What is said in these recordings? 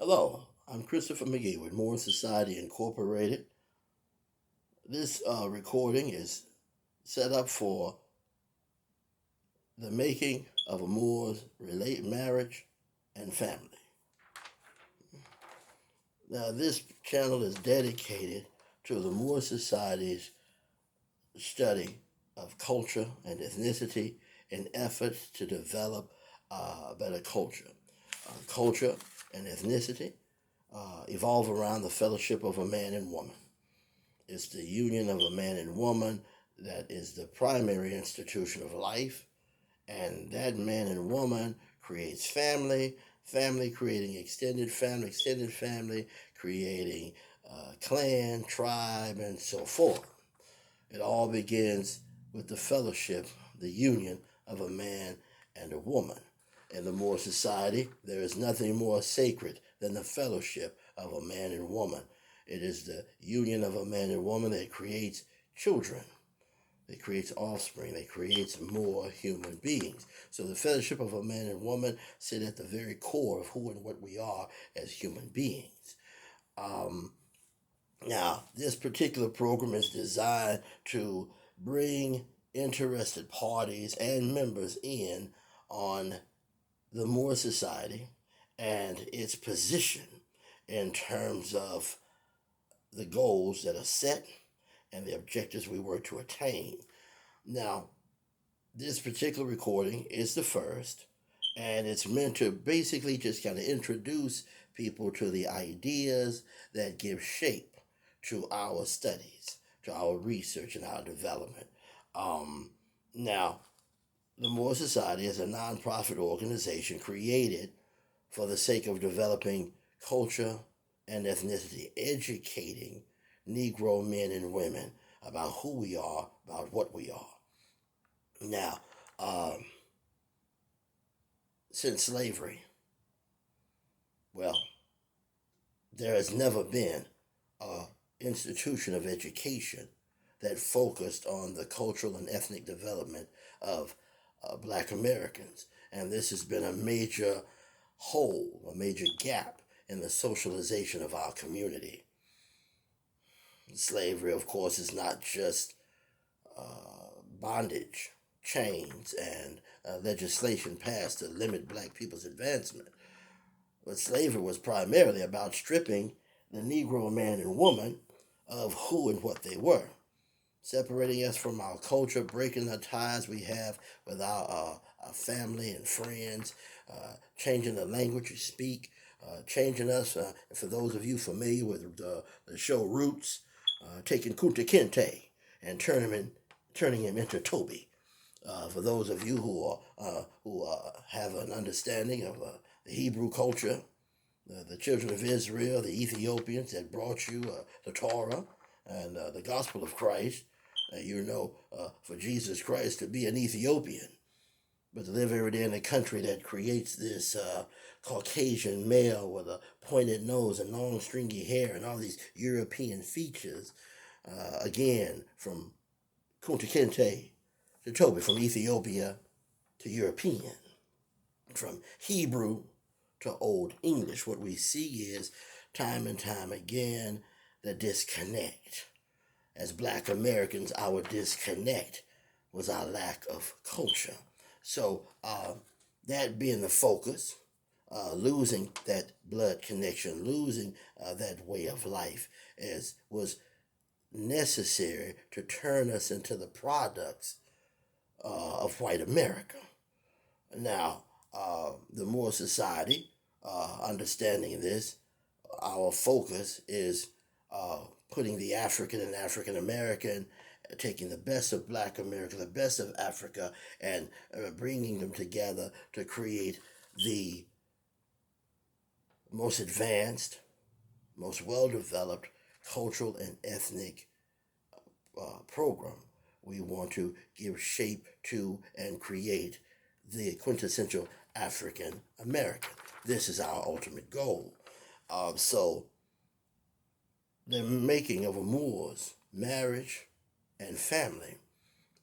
Hello, I'm Christopher McGee with Moore Society Incorporated. This recording is set up for the making of a Moore's relate marriage and family. Now, this channel is dedicated to the Moore Society's study of culture and ethnicity in efforts to develop a better culture. Culture and ethnicity evolve around the fellowship of a man and woman. It's the union of a man and woman that is the primary institution of life, and that man and woman creates family, family creating extended family creating clan, tribe, and so forth. It all begins with the fellowship, the union of a man and a woman. In the Moore Society, there is nothing more sacred than the fellowship of a man and woman. It is the union of a man and woman that creates children, that creates offspring, that creates more human beings. So the fellowship of a man and woman sit at the very core of who and what we are as human beings. Now, this particular program is designed to bring interested parties and members in on the Moore Society and its position in terms of the goals that are set and the objectives we were to attain. Now, this particular recording is the first, and it's meant to basically just kind of introduce people to the ideas that give shape to our studies, to our research and our development. Now, the Moore Society is a nonprofit organization created for the sake of developing culture and ethnicity, educating Negro men and women about who we are, about what we are. Now, since slavery, well, there has never been an institution of education that focused on the cultural and ethnic development of Black Americans. And this has been a major hole, a major gap in the socialization of our community. Slavery, of course, is not just bondage, chains, and legislation passed to limit black people's advancement. But slavery was primarily about stripping the Negro man and woman of who and what they were, separating us from our culture, breaking the ties we have with our family and friends, changing the language we speak, changing us, for those of you familiar with the show Roots, taking Kunta Kinte and turning him into Toby. For those of you who have an understanding of the Hebrew culture, the children of Israel, the Ethiopians that brought you the Torah and the gospel of Christ, for Jesus Christ to be an Ethiopian, but to live every day in a country that creates this Caucasian male with a pointed nose and long stringy hair and all these European features, again, from Kunta Kinte to Toby, from Ethiopia to European, from Hebrew to Old English. What we see is time and time again the disconnect. As Black Americans, our disconnect was our lack of culture. So that being the focus, losing that blood connection, losing that way of life, was necessary to turn us into the products of white America. Now, the Moore Society, understanding this, our focus is putting the African and African American, taking the best of Black America, the best of Africa, and bringing them together to create the most advanced, most well-developed cultural and ethnic program. We want to give shape to and create the quintessential African American. This is our ultimate goal. So the making of a Moore's marriage and family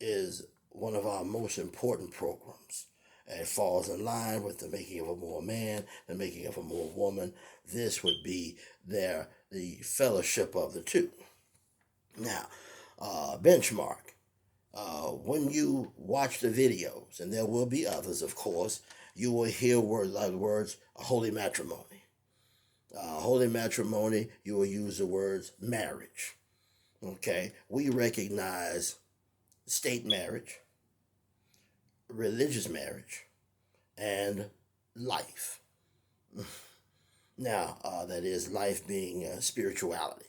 is one of our most important programs. and falls in line with the making of a more man, the making of a more woman. This would be the fellowship of the two. Now, benchmark. When you watch the videos, and there will be others, of course, you will hear words holy matrimony. Holy matrimony, you will use the words marriage. Okay, we recognize state marriage, religious marriage, and life. Now, that is life being spirituality.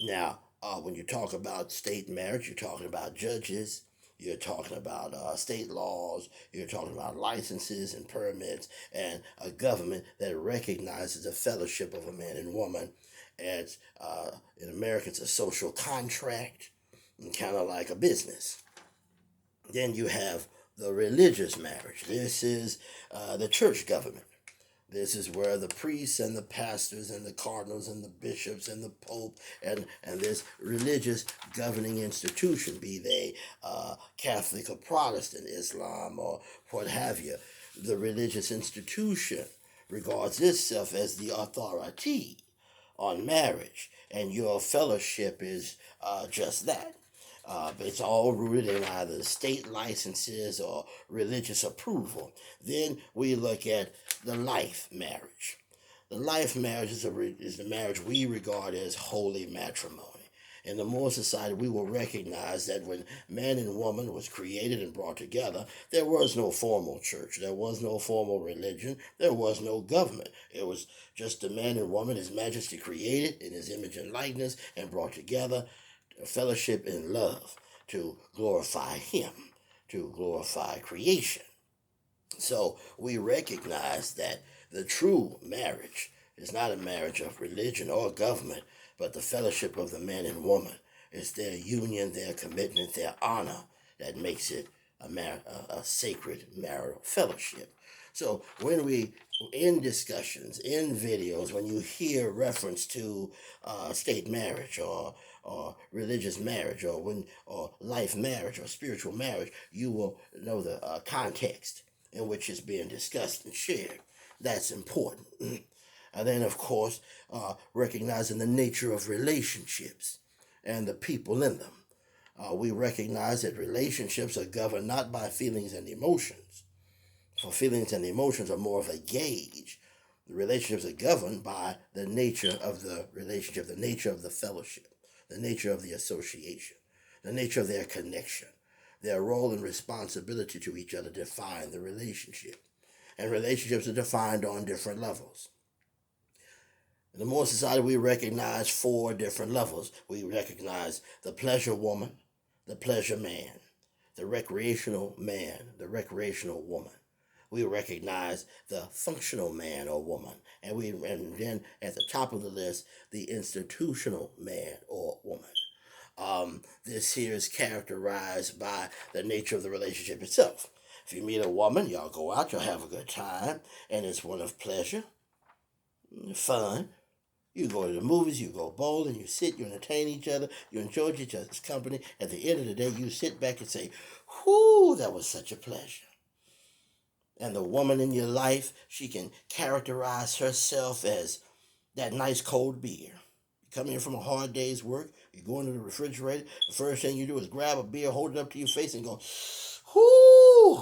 Now, when you talk about state marriage, you're talking about judges, you're talking about state laws, you're talking about licenses and permits, and a government that recognizes the fellowship of a man and woman as, in America, it's a social contract, kind of like a business. Then you have the religious marriage. This is the church government. This is where the priests and the pastors and the cardinals and the bishops and the pope and this religious governing institution, be they Catholic or Protestant, Islam or what have you, the religious institution regards itself as the authority on marriage, and your fellowship is just that. But it's all rooted in either state licenses or religious approval. Then we look at the life marriage. The life marriage is the marriage we regard as holy matrimony. In the Moore Society, we will recognize that when man and woman was created and brought together, there was no formal church, there was no formal religion, there was no government. It was just the man and woman, His Majesty created in His image and likeness and brought together fellowship in love to glorify Him, to glorify creation. So we recognize that the true marriage is not a marriage of religion or government, but the fellowship of the man and woman. It's their union, their commitment, their honor that makes it a sacred marital fellowship. So when we, in discussions, in videos, when you hear reference to state marriage or religious marriage or life marriage or spiritual marriage, you will know the context in which it's being discussed and shared. That's important. And then, of course, recognizing the nature of relationships and the people in them. We recognize that relationships are governed not by feelings and emotions. For feelings and emotions are more of a gauge. The relationships are governed by the nature of the relationship, the nature of the fellowship, the nature of the association, the nature of their connection. Their role and responsibility to each other define the relationship. And relationships are defined on different levels. In the Moore Society, we recognize 4 different levels. We recognize the pleasure woman, the pleasure man, the recreational man, the recreational woman. We recognize the functional man or woman, and then at the top of the list, the institutional man or woman. This here is characterized by the nature of the relationship itself. If you meet a woman, y'all go out, y'all have a good time, and it's one of pleasure, fun. You go to the movies, you go bowling, you sit, you entertain each other, you enjoy each other's company. At the end of the day, you sit back and say, whoo, that was such a pleasure. And the woman in your life, she can characterize herself as that nice cold beer. You come in from a hard day's work, you go into the refrigerator, the first thing you do is grab a beer, hold it up to your face and go, whoo!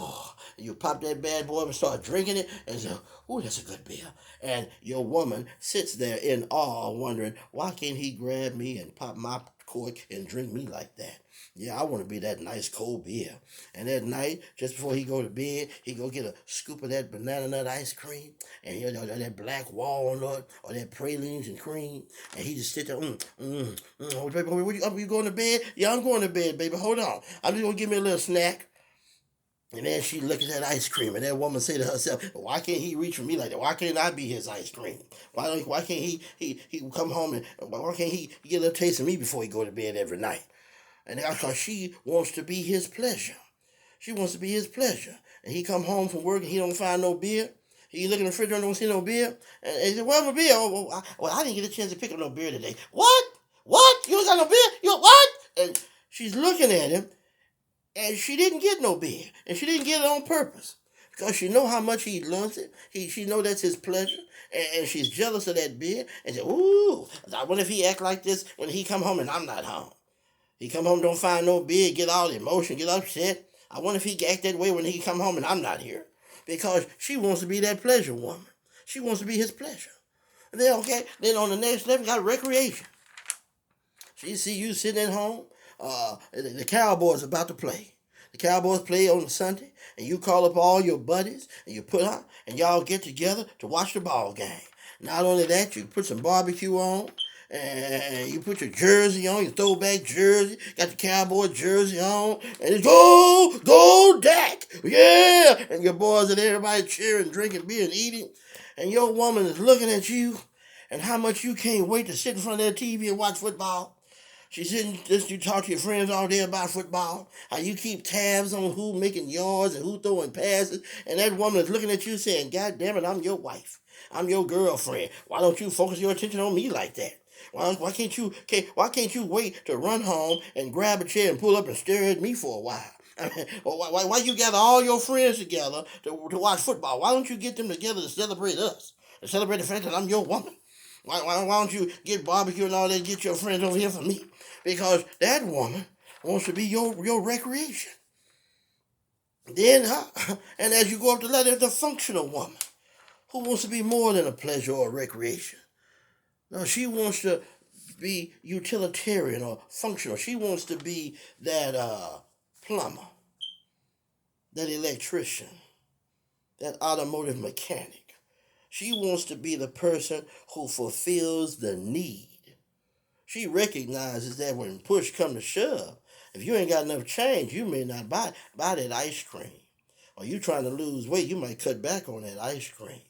And you pop that bad boy and start drinking it and say, ooh, that's a good beer. And your woman sits there in awe wondering, why can't he grab me and pop my cork and drink me like that? Yeah, I want to be that nice cold beer. And at night, just before he go to bed, he go get a scoop of that banana nut ice cream and that black walnut or that pralines and cream. And he just sit there, oh, baby, are you going to bed? Yeah, I'm going to bed, baby. Hold on. I'm just going to give me a little snack. And then she look at that ice cream, and that woman say to herself, why can't he reach for me like that? Why can't I be his ice cream? Why can't he come home and why can't he get a little taste of me before he go to bed every night? And that's because she wants to be his pleasure. She wants to be his pleasure. And he come home from work and he don't find no beer. He look in the refrigerator and don't see no beer. And he said, where's my beer? I didn't get a chance to pick up no beer today. What? What? You don't got no beer? You what? And she's looking at him. And she didn't get no beer. And she didn't get it on purpose. because she know how much he loves it. She know that's his pleasure, and she's jealous of that beard. And say, "Ooh, I wonder if he act like this when he come home and I'm not home. He come home, don't find no beard, get all emotion, get upset. I wonder if he act that way when he come home and I'm not here, because she wants to be that pleasure woman. She wants to be his pleasure. And then okay, then on the next level, got recreation. She see you sitting at home. The Cowboys about to play. The Cowboys play on Sunday, and you call up all your buddies, and you put out, and y'all get together to watch the ball game. Not only that, you put some barbecue on, and you put your jersey on, your throwback jersey, got the Cowboy jersey on, and it's go Dak, yeah! And your boys and everybody cheering, drinking beer, and eating, and your woman is looking at you, and how much you can't wait to sit in front of that TV and watch football. She's sitting, just you talk to your friends all day about football, how you keep tabs on who making yards and who throwing passes, and that woman is looking at you saying, God damn it, I'm your wife. I'm your girlfriend. Why don't you focus your attention on me like that? Why can't you wait to run home and grab a chair and pull up and stare at me for a while? I mean, why you gather all your friends together to watch football? Why don't you get them together to celebrate us? To celebrate the fact that I'm your woman? Why don't you get barbecue and all that, get your friends over here for me? Because that woman wants to be your recreation. Then, and as you go up the ladder, there's the functional woman who wants to be more than a pleasure or a recreation. No, she wants to be utilitarian or functional. She wants to be that plumber, that electrician, that automotive mechanic. She wants to be the person who fulfills the need. She recognizes that when push come to shove, if you ain't got enough change, you may not buy that ice cream. Or you trying to lose weight, you might cut back on that ice cream.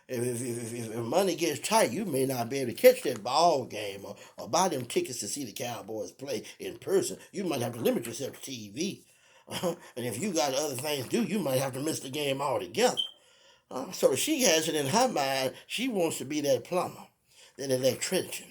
If money gets tight, you may not be able to catch that ball game or buy them tickets to see the Cowboys play in person. You might have to limit yourself to TV. And if you got other things to do, you might have to miss the game altogether. So she has it in her mind, she wants to be that plumber, that electrician,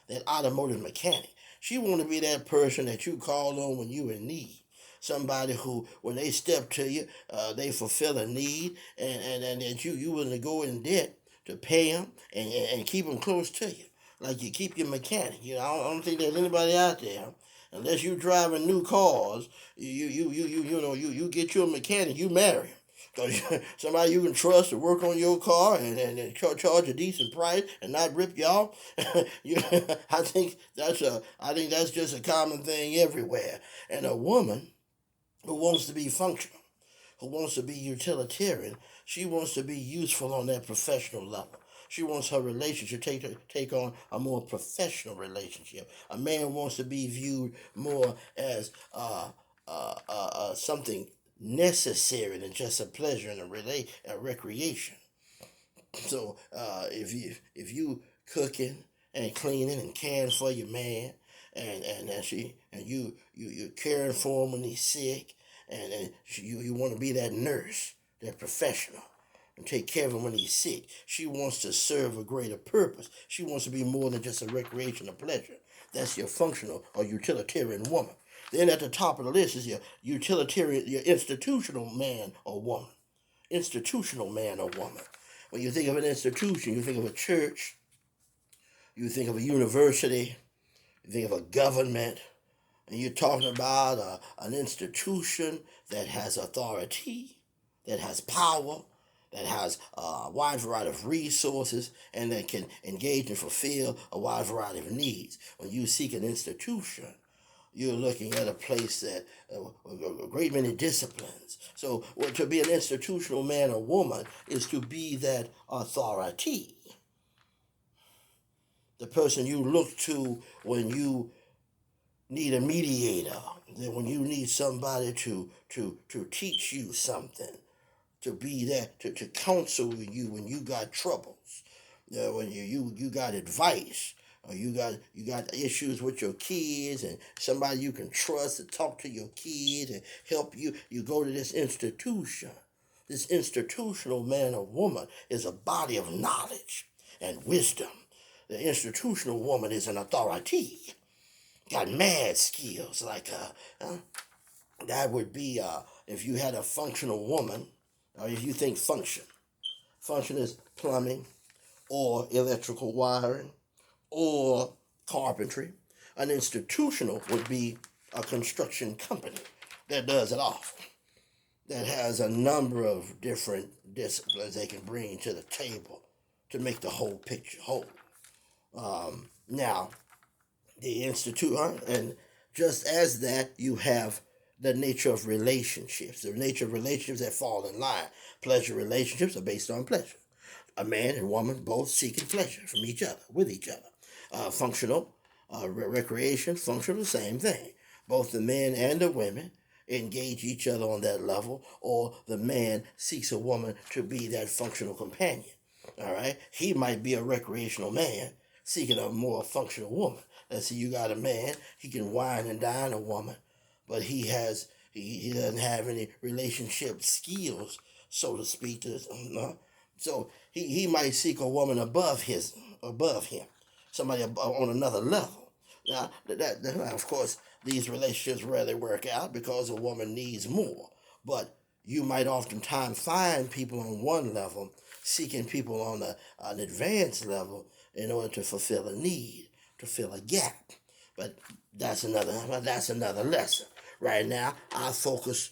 that automotive mechanic. She want to be that person that you call on when you in need. Somebody who, when they step to you, they fulfill a need, and that you willing to go in debt to pay them and keep them close to you, like you keep your mechanic. You know, I don't think there's anybody out there, unless you driving new cars, you get your mechanic, you marry him. Because somebody you can trust to work on your car and charge a decent price and not rip you off. I think that's just a common thing everywhere. And a woman who wants to be functional, who wants to be utilitarian, she wants to be useful on that professional level. She wants her relationship take on a more professional relationship. A man wants to be viewed more as something necessary than just a pleasure and a recreation. So if you cooking and cleaning and caring for your man, and you caring for him when he's sick, and you want to be that nurse, that professional, and take care of him when he's sick. She wants to serve a greater purpose. She wants to be more than just a recreation or pleasure. That's your functional or utilitarian woman. Then at the top of the list is your utilitarian, your institutional man or woman. Institutional man or woman. When you think of an institution, you think of a church, you think of a university, you think of a government, and you're talking about an institution that has authority, that has power, that has a wide variety of resources, and that can engage and fulfill a wide variety of needs. When you seek an institution, you're looking at a place that a great many disciplines. So to be an institutional man or woman is to be that authority. The person you look to when you need a mediator, when you need somebody to teach you something, to be there, to counsel you when you got troubles, when you got advice, or you got issues with your kids, and somebody you can trust to talk to your kids and help you. You go to this institution. This institutional man or woman is a body of knowledge and wisdom. The institutional woman is an authority. Got mad skills like that would be if you had a functional woman, Or if you think function is plumbing or electrical wiring or carpentry. An institutional would be a construction company that does it all, that has a number of different disciplines they can bring to the table to make the whole picture whole. Now, the institute, and just as that, you have the nature of relationships. The nature of relationships that fall in line. Pleasure relationships are based on pleasure. A man and woman both seeking pleasure from each other, with each other. Functional, recreation, functional, same thing. Both the men and the women engage each other on that level, or the man seeks a woman to be that functional companion. All right, he might be a recreational man seeking a more functional woman. Let's see, you got a man, he can wine and dine a woman, but he doesn't have any relationship skills, so to speak. So he might seek a woman above him, somebody on another level. Now of course these relationships rarely work out because a woman needs more, but you might oftentimes find people on one level seeking people on an advanced level in order to fulfill a need, to fill a gap. But that's another lesson. Right now, our focus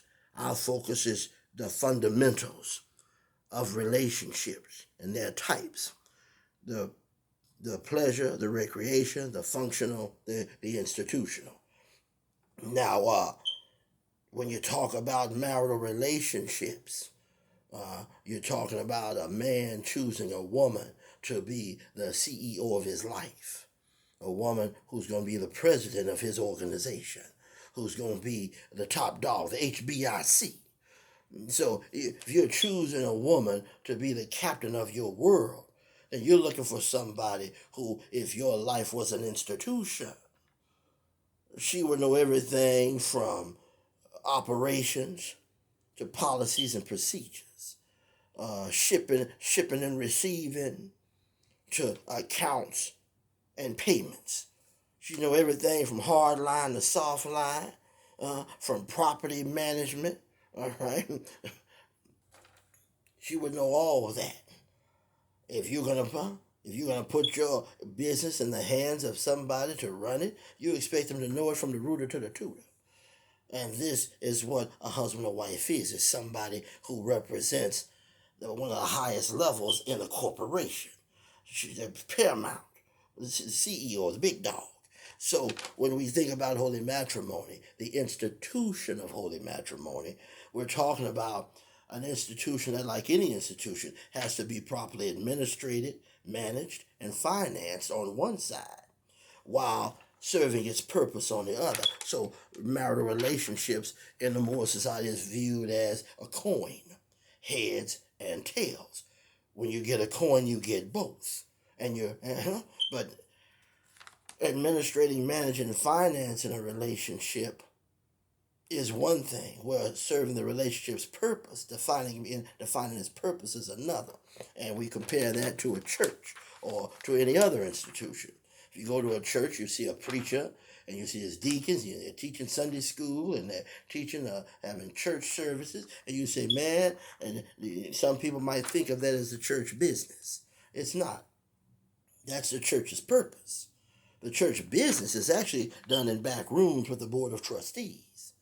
is the fundamentals of relationships and their types. The the pleasure, the recreation, the functional, the institutional. Now, when you talk about marital relationships, you're talking about a man choosing a woman to be the CEO of his life, a woman who's going to be the president of his organization, who's going to be the top dog, the HBIC. So if you're choosing a woman to be the captain of your world, then you're looking for somebody who, if your life was an institution, she would know everything from operations to policies and procedures, shipping and receiving, to accounts and payments. She know everything from hard line to soft line, from property management. All right, she would know all of that. If you're gonna put your business in the hands of somebody to run it, you expect them to know it from the rooter to the tutor. And this is what a husband or wife is. It's somebody who represents one of the highest levels in a corporation. She's paramount, the CEO, the big dog. So when we think about holy matrimony, the institution of holy matrimony, we're talking about an institution that, like any institution, has to be properly administrated, managed, and financed on one side, while serving its purpose on the other. So marital relationships in the Moore society is viewed as a coin, heads and tails. When you get a coin, you get both. But administrating, managing, and financing a relationship is one thing, where serving the relationship's purpose, defining its purpose, is another. And we compare that to a church or to any other institution. If you go to a church, you see a preacher and you see his deacons, they're teaching Sunday school and they're teaching, having church services, and you say, man, and some people might think of that as the church business. It's not. That's the church's purpose. The church business is actually done in back rooms with the board of trustees.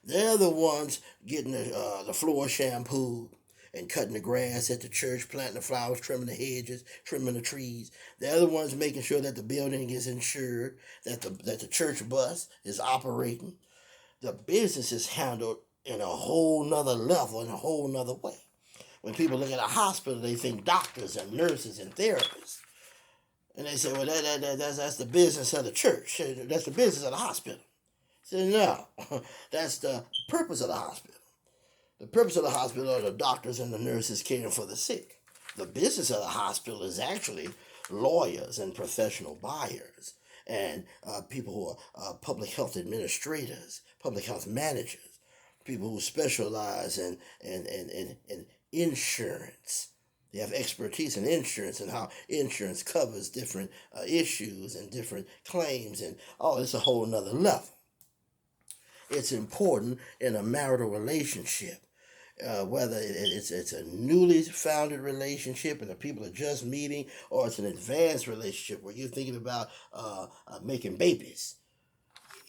They're the ones getting the floor shampooed and cutting the grass at the church, planting the flowers, trimming the hedges, trimming the trees. They're the ones making sure that the building is insured, that the church bus is operating. The business is handled in a whole nother level, in a whole nother way. When people look at a hospital, they think doctors and nurses and therapists. And they say, well, that's the business of the church. That's the business of the hospital. I said, no, that's the purpose of the hospital. The purpose of the hospital are the doctors and the nurses caring for the sick. The business of the hospital is actually lawyers and professional buyers and people who are public health administrators, public health managers, people who specialize in insurance. They have expertise in insurance and how insurance covers different issues and different claims, and it's a whole nother level. It's important in a marital relationship whether it's a newly founded relationship and the people are just meeting, or it's an advanced relationship where you're thinking about making babies.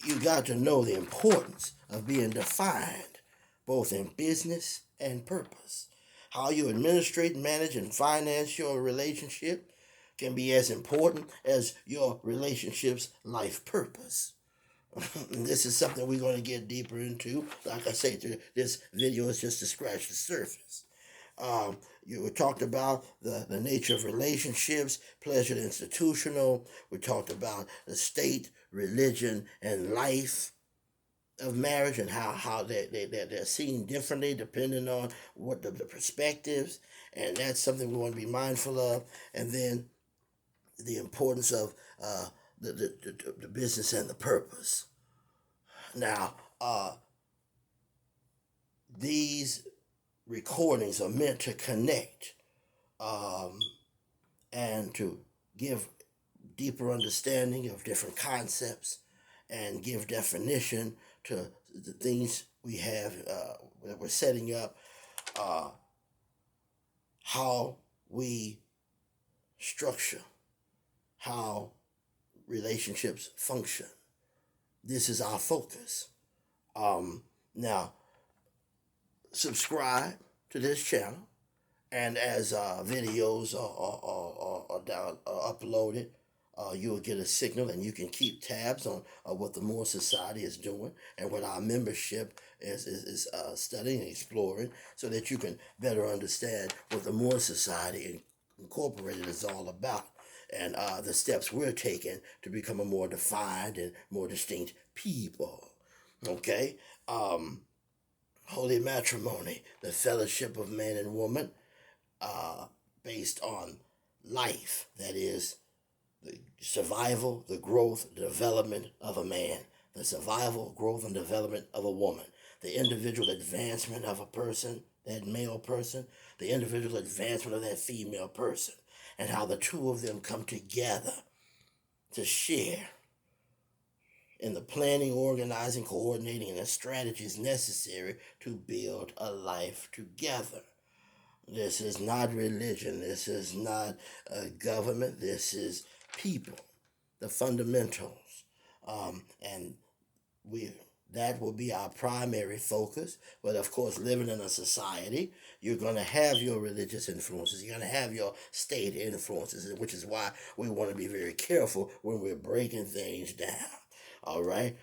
You got to know the importance of being defined, both in business and purpose. How you administrate, manage, and finance your relationship can be as important as your relationship's life purpose. This is something we're going to get deeper into. Like I say, this video is just to scratch the surface. You talked about the nature of relationships, pleasure institutional. We talked about the state, religion, and life of marriage, and how they're seen differently depending on what the perspectives. And that's something we want to be mindful of. And then the importance of the business and the purpose. Now, these recordings are meant to connect and to give deeper understanding of different concepts and give definition to the things we have that we're setting up, how we structure, how relationships function. This is our focus. Now, subscribe to this channel, and as videos are uploaded, you'll get a signal, and you can keep tabs on what the Moore Society is doing and what our membership is studying and exploring, so that you can better understand what the Moore Society Incorporated is all about, and the steps we're taking to become a more defined and more distinct people. Okay? Holy matrimony, the fellowship of man and woman, based on life, that is, the survival, the growth, the development of a man, the survival, growth, and development of a woman, the individual advancement of a person, that male person, the individual advancement of that female person, and how the two of them come together to share in the planning, organizing, coordinating, and the strategies necessary to build a life together. This is not religion. This is not government. This is people, the fundamentals. And that will be our primary focus. But of course, living in a society, you're going to have your religious influences. You're going to have your state influences, which is why we want to be very careful when we're breaking things down. All right.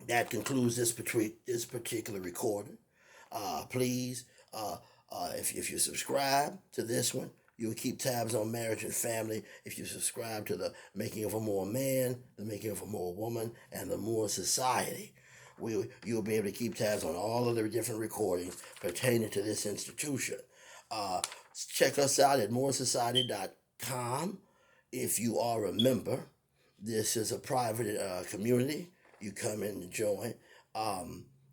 That concludes this particular recording. Please, if you subscribe to this one, you'll keep tabs on marriage and family. If you subscribe to the Making of a More Man, the Making of a More Woman, and the More Society, you'll be able to keep tabs on all of the different recordings pertaining to this institution. Check us out at moresociety.com if you are a member. This is a private community. You come in and join.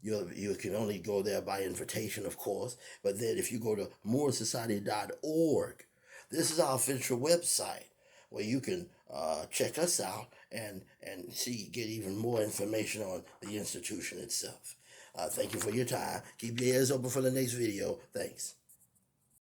You can only go there by invitation, of course. But then if you go to moresociety.org, this is our official website where you can check us out and get even more information on the institution itself. Thank you for your time. Keep your ears open for the next video. Thanks.